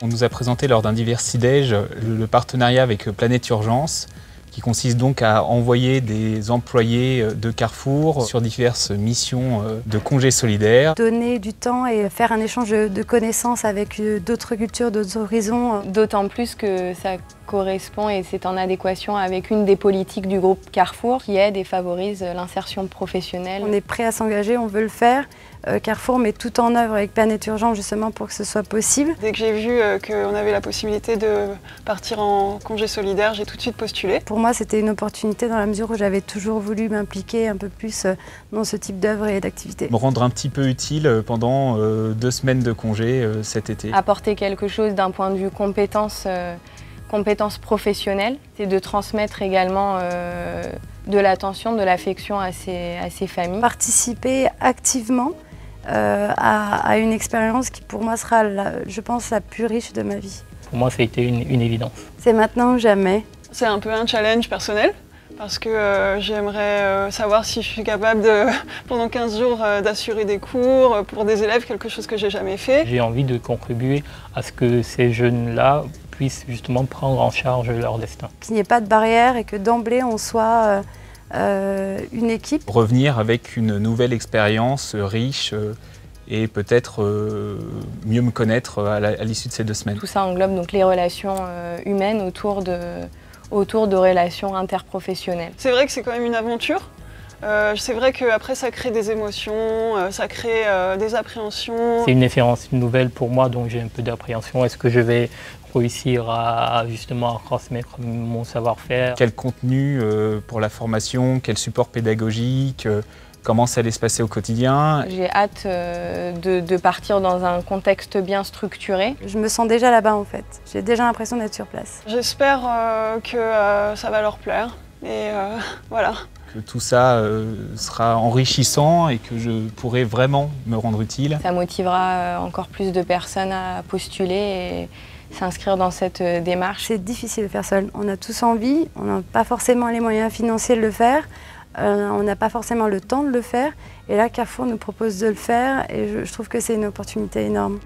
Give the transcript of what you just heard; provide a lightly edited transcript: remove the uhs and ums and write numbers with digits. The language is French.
On nous a présenté lors d'un Diversidège le partenariat avec Planète Urgence, qui consiste donc à envoyer des employés de Carrefour sur diverses missions de congés solidaires. Donner du temps et faire un échange de connaissances avec d'autres cultures, d'autres horizons. D'autant plus que ça correspond et c'est en adéquation avec une des politiques du groupe Carrefour qui aide et favorise l'insertion professionnelle. On est prêt à s'engager, on veut le faire. Carrefour met tout en œuvre avec Planète Urgence justement pour que ce soit possible. Dès que j'ai vu qu'on avait la possibilité de partir en congé solidaire, j'ai tout de suite postulé. Pour moi, c'était une opportunité dans la mesure où j'avais toujours voulu m'impliquer un peu plus dans ce type d'œuvre et d'activité. Me rendre un petit peu utile pendant 2 semaines de congé cet été. Apporter quelque chose d'un point de vue compétences professionnelles, c'est de transmettre également de l'attention, de l'affection à ces familles. Participer activement à une expérience qui pour moi sera, je pense, la plus riche de ma vie. Pour moi, ça a été une évidence. C'est maintenant ou jamais. C'est un peu un challenge personnel parce que j'aimerais savoir si je suis capable pendant 15 jours d'assurer des cours pour des élèves, quelque chose que j'ai jamais fait. J'ai envie de contribuer à ce que ces jeunes-là puissent justement prendre en charge leur destin. Qu'il n'y ait pas de barrière et que d'emblée on soit une équipe. Revenir avec une nouvelle expérience riche et peut-être mieux me connaître à l'issue de ces 2 semaines. Tout ça englobe donc les relations humaines autour de relations interprofessionnelles. C'est vrai que c'est quand même une aventure. C'est vrai qu'après ça crée des émotions, ça crée des appréhensions. C'est une expérience nouvelle pour moi, donc j'ai un peu d'appréhension. Est-ce que je vais réussir à justement transmettre mon savoir-faire? Quel contenu pour la formation, quel support pédagogique, comment ça allait se passer au quotidien? J'ai hâte de partir dans un contexte bien structuré. Je me sens déjà là-bas en fait. J'ai déjà l'impression d'être sur place. J'espère que ça va leur plaire et voilà. Que tout ça sera enrichissant et que je pourrai vraiment me rendre utile. Ça motivera encore plus de personnes à postuler et s'inscrire dans cette démarche. C'est difficile de faire seul. On a tous envie, on n'a pas forcément les moyens financiers de le faire, on n'a pas forcément le temps de le faire. Et là, Carrefour nous propose de le faire et je trouve que c'est une opportunité énorme.